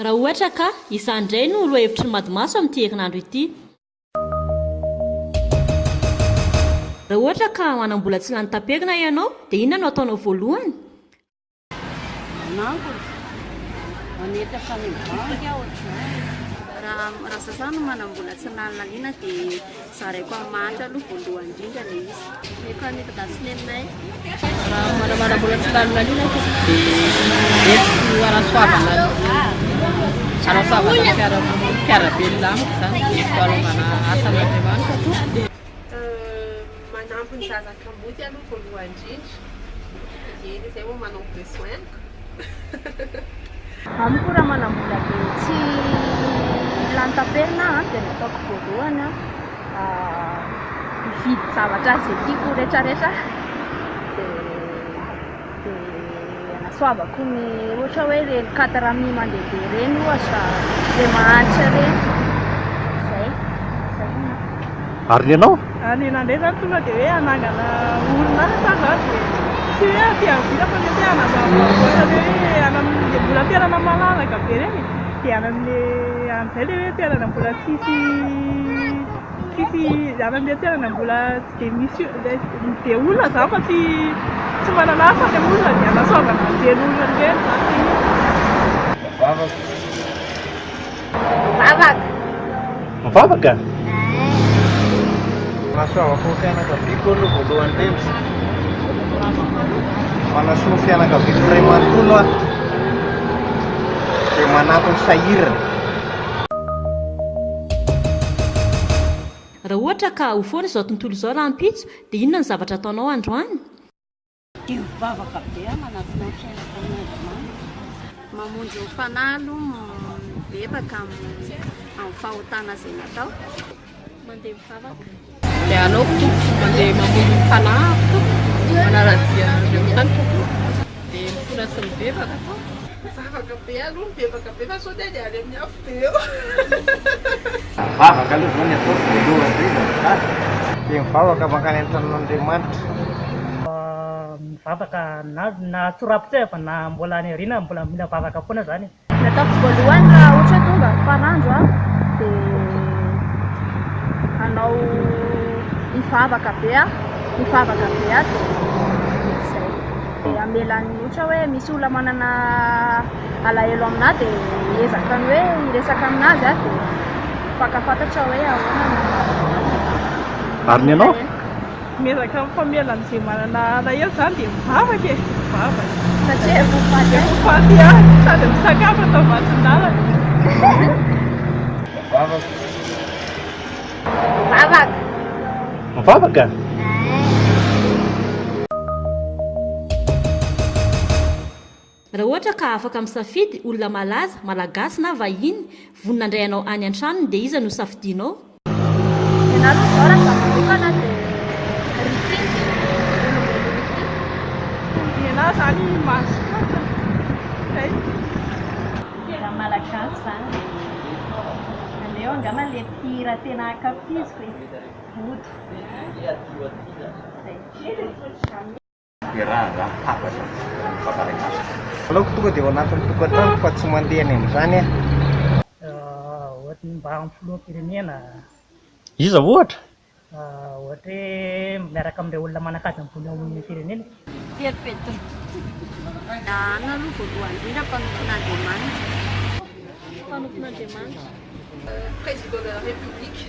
raha ohatra ka izandray no olo hevitry ny madimaso amin'ity herinandro ity. Raha ohatra ka manam-bola tsy lany taperina ianao dia inona no ataonao voalohany? Manetaka ny banky aho raha sasany manam-bola tsy lany liana dia zaraiko amin'ny mahatra aloha voalohany indrindra ilay izy. Nefa nety gasy nenay raha manam-bola tsy lany liana dia entiko arasoavana fiarabe lamiko zany entiko anaovana asan'Andriamanitra toa. Manampy ny zazakamoty aloha voalohany indrindra dia izay moa manao besoiniko. Amiko raha manam-bola dia tsy lany taperina dia ny ataoko voalohany mividy zavatra izay tiako rehetrarehetra dia anasoavako ny ohatra hoe reny 4 mi mandeha reny ohatra dia mahantra reny zay. Ary ny ianao? Ny anandray zany tonga dia hoe anangana olona zany tsy hoe tiavila fa mety anazava ohatra hoe anamle mbola toerana malalaka be reny dia anamle amin'izay le hoe toerana mbola tsisy anamle toerana mbola tsy dia misy dia olona zany fa tsy manana asa ny olona dia anasoavana anjely olona ireny zany. Mivavaka? Anasoavako ny fianakaviako aloha voalohany indrindra. Manasoa ny fianakaviako iray manontolo aho dia manampy ny sahirana. Raha ohatra ka ho foana izao tontolo izao rahampitso dia inona ny zavatra ataonao androany? Dia mivavaka be aho manafina ny fiainako amin'Andriamanitra. Mamonjy ny fanalo bebaka amin'ny fahotana izay natao. Mandeha mivavaka. Dia anaoko mandeha mamonjy ny fanahiko manaradia Andriamanitra dia mifona sy mibebaka tao. Mivavaka be aloha mibebaka be fa sao dia any amin'ny afo be eo. Mivavaka aloha zao ny ataoko voalohany indrindra dia mivavaka mankany an-tranon'Andriamanitra. Mivavaka na tsorapitra fa na mbola any aoriana mbola mila vavaka foana zany. Ny ataoko voalohany raha ohatra tonga farandro dia hanao mivavaka be dia izay. Dia amelany ohatra hoe misy olona manana alahelo aminahy dia ezaka ny hoe hiresaka aminazy dia fakafantatra hoe ahoana ny Ary ny ianao? Miezaka mifamela amin'izay manana alahelo zany dia mivavaka e. Mivavaka satria voafaty faty sady misakafo atao vatsin-dalana. Mivavaka? Raha ohatra ka afaka misafidy olona malaza, malagasy na vahiny vonona indray anao any an-tranony dia iza no safidianao? ianareo zao raha za manokana dia rifiny Ianahy zany masikata. raha malagasy zany aleo angamba le mpihira tena ankafiziko voto. Dia raha zany hafatra mifamparaikasa. Aleoko tonga dia ao anatin'ny tokantrano fa tsy mandeha any amin'izany aho. Ohatra mba amin'ny filoham-pirenena Iza ohatra? ohatra hoe miaraka amin'ireo olona manan-kaja amin'ny vola firenena. Perpétuo. Ana aloha voalohany indrindra mpanompon'Andriamanitra. Président de la République.